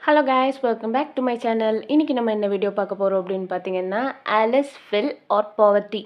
Hello guys, welcome back to my channel. இன்றைக்கி நம்ம என்ன வீடியோ பார்க்க போகிறோம் அப்படின்னு பார்த்தீங்கன்னா, ஆலிஸ் ஃபெல் ஆர் பாவர்ட்டி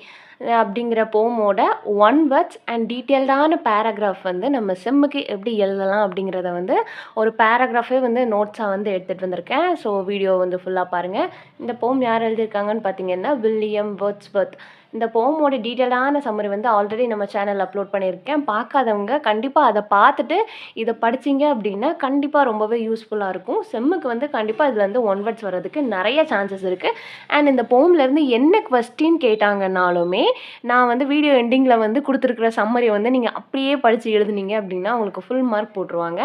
அப்படிங்கிற போமோட ஒன் வேர்ட்ஸ் அண்ட் டீட்டெயில்டான பேராகிராஃப் வந்து நம்ம செம்முக்கு எப்படி எழுதலாம் அப்படிங்கிறத வந்து ஒரு பேராகிராஃபே வந்து நோட்ஸாக வந்து எடுத்துகிட்டு வந்திருக்கேன். ஸோ வீடியோ வந்து ஃபுல்லாக பாருங்கள். இந்த போம் யார் எழுதியிருக்காங்கன்னு பார்த்தீங்கன்னா வில்லியம் வேர்ட்ஸ்வர்த். இந்த போமோட டீட்டெயிலான சம்மரி வந்து ஆல்ரெடி நம்ம சேனல் அப்லோட் பண்ணியிருக்கேன். பார்க்காதவங்க கண்டிப்பாக அதை பார்த்துட்டு இதை படிச்சிங்க அப்படின்னா கண்டிப்பாக ரொம்பவே யூஸ்ஃபுல்லாக இருக்கும். செம்முக்கு வந்து கண்டிப்பாக இதில் வந்து ஒன் வேர்ட்ஸ் வர்றதுக்கு நிறைய சான்சஸ் இருக்குது. அண்ட் இந்த போம்லேருந்து என்ன கொஸ்டின் கேட்டாங்கன்னாலுமே நான் வந்து வீடியோ எண்டிங்கில் வந்து கொடுத்துருக்குற சம்மரியை வந்து நீங்கள் அப்படியே படித்து எழுதுனீங்க அப்படின்னா உங்களுக்கு ஃபுல் மார்க் போட்டுருவாங்க.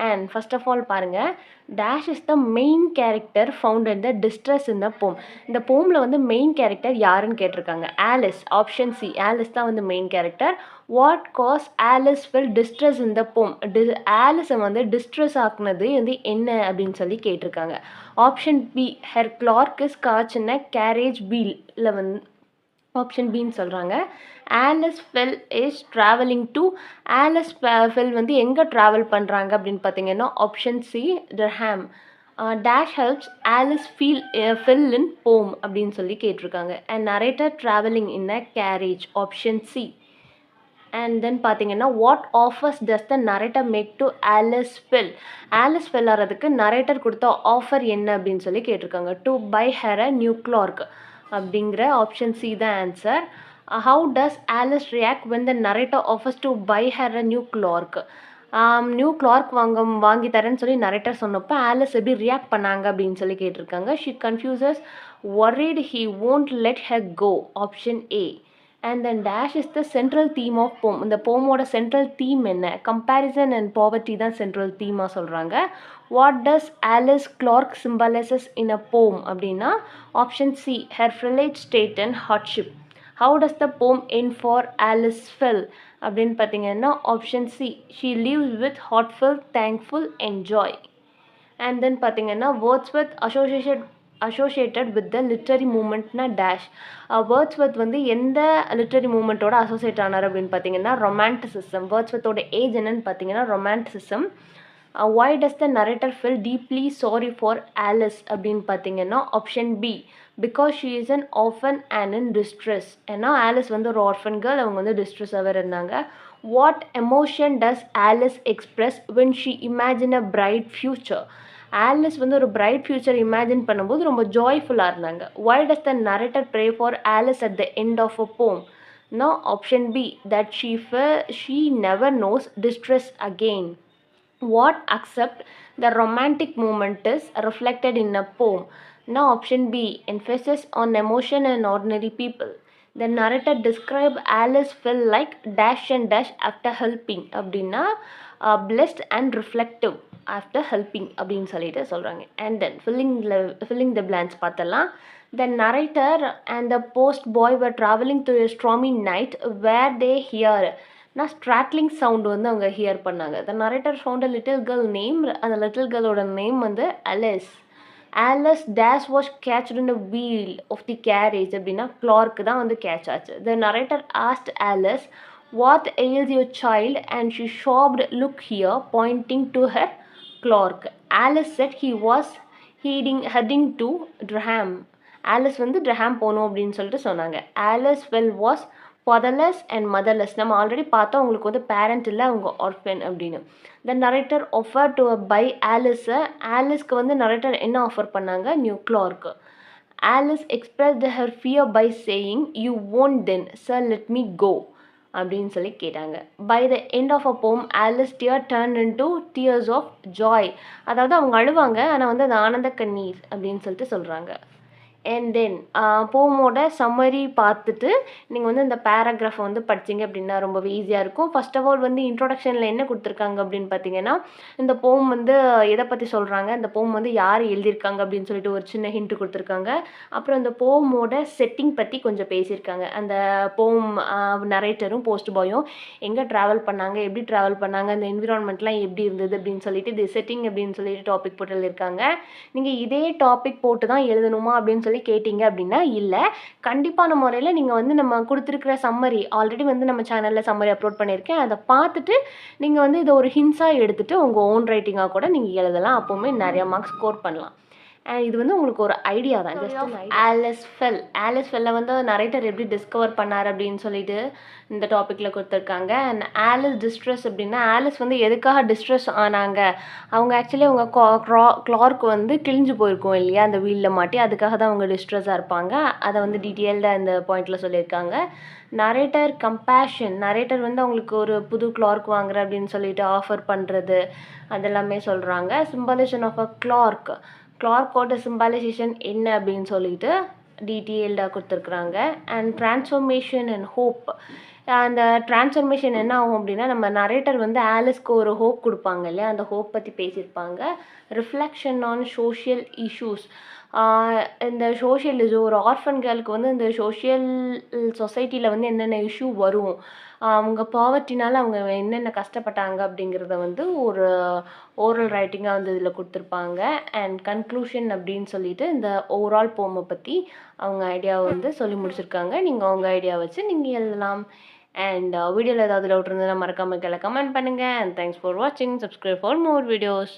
அண்ட் ஃபர்ஸ்ட் ஆஃப் ஆல் பாருங்கள், dash is the main character found in the distress in the poem. இந்த போமில் வந்து மெயின் கேரக்டர் யாருன்னு கேட்டிருக்காங்க. ஆலிஸ். ஆப்ஷன் சி, ஆலிஸ் தான் வந்து main character. What cause Alice will distress in the poem. ஆலிஸை வந்து distress ஆக்குனது வந்து என்ன அப்படின்னு சொல்லி கேட்டிருக்காங்க. Option B, her cloak is caught in a carriage wheel வந்து ஆப்ஷன் பின்னு சொல்கிறாங்க. Alice Fell is travelling to. Alice Fell வந்து எங்கே ட்ராவல் பண்ணுறாங்க அப்படின்னு பார்த்தீங்கன்னா option C, Durham. Dash helps Alice Fell in poem அப்படின்னு சொல்லி கேட்டிருக்காங்க. And narrator travelling in a carriage, option C. And then பார்த்தீங்கன்னா what offers does the narrator make to Alice Fell. Alice Fell ஆகிறதுக்கு narrator கொடுத்த offer என்ன அப்படின்னு சொல்லி கேட்டிருக்காங்க. To buy her a new cloak அப்படிங்கிற ஆப்ஷன் சி தான் answer. How does Alice react when the narrator offers to buy her a new cloak. New cloak வாங்கி தரேன்னு சொல்லி நரேட்டர் சொன்னப்போ ஆலிஸ் எப்படி ரியாக்ட் பண்ணாங்க அப்படின்னு சொல்லி கேட்டிருக்காங்க. She confuses worried he won't let her go, option A. And then dash is the central theme of poem. இந்த போமோட சென்ட்ரல் தீம் என்ன? கம்பேரிசன் அண்ட் பாவர்ட்டி தான் சென்ட்ரல் தீமாக சொல்கிறாங்க. What does Alice cloak symbolises in a poem அப்படின்னா option C, her privilege state and hardship. How does the poem end for Alice Fell அப்படின்னு பார்த்தீங்கன்னா option C, she leaves with heartful thankful enjoy. And then பார்த்தீங்கன்னா Wordsworth associated with the literary மூமெண்ட்னா dash. Wordsworth வந்து எந்த literary மூமெண்ட்டோட associate ஆனார் அப்படின்னு பார்த்தீங்கன்னா romanticism. வேர்ட்ஸ்வர்த்தோட age என்னன்னு பார்த்தீங்கன்னா romanticism. Why does the narrator feel deeply sorry for Alice அப்படின்னு பார்த்தீங்கன்னா option B, because she is an orphan and in distress. ஏன்னா ஆலிஸ் வந்து ஒரு ஆர்ஃபன் கேர்ள், அவங்க வந்து டிஸ்ட்ரெஸ்ஸாகவே இருந்தாங்க. What emotion does Alice express when she imagine a bright future. Alice வந்து ஒரு பிரைட் ஃபியூச்சர் இமேஜின் பண்ணும்போது ரொம்ப ஜாய்ஃபுல்லாக இருந்தாங்க. Why does the narrator pray for Alice at the end of a போம். No, option B, that she never knows distress again. What accept the romantic moment is reflected in a poem. Now option B, emphasis on emotion and ordinary people. The narrator describe Alice feel like dash and dash after helping அப்படின்னா blessed and reflective after helping அப்படின்னு சொல்லிட்டு சொல்கிறாங்க. And then filling the blanks பார்த்தலாம். The narrator and the post boy were traveling through a stormy night where they hear நான் ஸ்ட்ராட்லிங் sound வந்து அவங்க hear பண்ணாங்க. The narrator found a little girl name. அந்த little கேர்ளோட நேம் வந்து Alice. Alice dash was catched in the wheel of the carriage அப்படின்னா cloak தான் வந்து கேட்ச் ஆச்சு. The narrator asked Alice what ails your child and she sobbed look here pointing to her cloak. Alice said he was heading to Durham. Alice வந்து Durham போகணும் அப்படின்னு சொல்லிட்டு சொன்னாங்க. Alice well was fatherless and மதர்லெஸ். நம்ம already பார்த்தோம் அவங்களுக்கு வந்து parent இல்லை, அவங்க ஆர்ஃபன் அப்படின்னு. The narrator offer to buy ஆலிஸை. ஆலிஸ்க்கு வந்து நரேட்டர் என்ன ஆஃபர் பண்ணாங்க? New cloak. Alice expressed her fear by saying you won't then sir let me go அப்படின்னு சொல்லி கேட்டாங்க. By the end of a poem Alice tear turn into tears of joy. அதாவது அவங்க அழுவாங்க, ஆனால் வந்து அது ஆனந்த கண்ணீர் அப்படின்னு சொல்லிட்டு சொல்கிறாங்க. அண்ட் தென் போமோட சம்மரி பார்த்துட்டு நீங்கள் வந்து இந்த பேராகிராஃபை வந்து படிச்சிங்க அப்படின்னா ரொம்பவே ஈஸியாக இருக்கும். ஃபர்ஸ்ட் ஆஃப் ஆல் வந்து இன்ட்ரோடக்ஷனில் என்ன கொடுத்துருக்காங்க அப்படின்னு பார்த்தீங்கன்னா இந்த போம் வந்து எதை பற்றி சொல்கிறாங்க, இந்த போம் வந்து யார் எழுதியிருக்காங்க அப்படின்னு சொல்லிட்டு ஒரு சின்ன ஹிண்ட் கொடுத்துருக்காங்க. அப்புறம் இந்த போமோட செட்டிங் பற்றி கொஞ்சம் பேசியிருக்காங்க. அந்த போம் நரேட்டரும் போஸ்ட் பாயும் எங்கே ட்ராவல் பண்ணாங்க, எப்படி ட்ராவல் பண்ணாங்க, அந்த என்விரான்மெண்ட்லாம் எப்படி இருந்தது அப்படின்னு சொல்லிட்டு இது செட்டிங் அப்படின்னு சொல்லிட்டு டாபிக் போட்டு எழுதியிருக்காங்க. நீங்கள் இதே டாபிக் போட்டு தான் எழுதணுமா அப்படின்னு சொல்லி கேட்டிங்க அப்படின்னா, இல்ல. கண்டிப்பான முறையில நீங்க வந்து நம்ம குடுத்துருக்கிற சம்மரி ஆல்ரெடி வந்து நம்ம சேனல்ல சம்மரி அப்லோட் பண்ணியிருக்கேன். அத பார்த்துட்டு நீங்க வந்து இத ஒரு ஹிண்ட்ஸா எடுத்துட்டு உங்க ஓன் ரைட்டிங்கா கூட நீங்க எழுதலாம். அப்பவுமே நெறைய மார்க்ஸ் ஸ்கோர் பண்ணலாம். இது வந்து உங்களுக்கு ஒரு ஐடியா தான். Just an idea. ஆலிஸ் ஃபெல்ல வந்து நரேட்டர் எப்படி டிஸ்கவர் பண்ணாரு அப்படின்னு சொல்லிட்டு இந்த டாபிக்ல குடுத்துருக்காங்க. அண்ட் ஆலிஸ் டிஸ்ட்ரெஸ் அப்படின்னா, ஆலிஸ் வந்து எதுக்காக டிஸ்ட்ரெஸ் ஆனாங்க? அவங்க ஆக்சுவலி அவங்க கிளார்க் வந்து கிழிஞ்சு போயிருக்கும் இல்லையா? அந்த வீல்ல மாட்டி. அதுக்காக தான் அவங்க டிஸ்ட்ரெஸ்ஸா இருப்பாங்க. அத வந்து டீட்டெயில்டா இந்த பாயிண்ட்ல சொல்லியிருக்காங்க. நரேட்டர் வந்து அவங்களுக்கு ஒரு புது கிளார்க் வாங்குறேன் அப்படின்னு சொல்லிட்டு ஆஃபர் பண்றது, அதெல்லாமே சொல்றாங்க. சிம்பலைசேஷன் ஆஃப் அ கிளார்க்கோட சிம்பாலைசேஷன் என்ன அப்படின்னு சொல்லிட்டு டீட்டெயில்டாக கொடுத்துருக்குறாங்க. And transformation and hope. அந்த ட்ரான்ஸ்ஃபர்மேஷன் என்ன ஆகும் அப்படின்னா, நம்ம நரேட்டர் வந்து ஆலிஸ்க்கு ஒரு ஹோப் கொடுப்பாங்க இல்லையா? அந்த ஹோப் பற்றி பேசியிருப்பாங்க. Reflection on social issues. இந்த சோஷியல் இஷ்யூ ஒரு ஆர்ஃபன் கேர்ளுக்கு வந்து இந்த சொசைட்டியில் வந்து என்னென்ன இஷ்யூ வரும், அவங்க பாவர்ட்டினால அவங்க என்னென்ன கஷ்டப்பட்டாங்க அப்படிங்கிறத வந்து ஒரு ஓரல் ரைட்டிங்காக வந்து இதில் கொடுத்துருப்பாங்க. அண்ட் கன்க்ளூஷன் அப்படின்னு சொல்லிட்டு இந்த ஓவரால் போமை பற்றி அவங்க ஐடியாவை வந்து சொல்லி முடிச்சிருக்காங்க. நீங்கள் உங்கள் ஐடியா வச்சு நீங்கள் எழுதலாம். அண்ட் வீடியோவில் ஏதாவது டவுட் இருந்ததுன்னா மறக்காமல் கீழே கமெண்ட் பண்ணுங்கள். அண்ட் தேங்க்ஸ் ஃபார் வாட்சிங். Subscribe for more videos.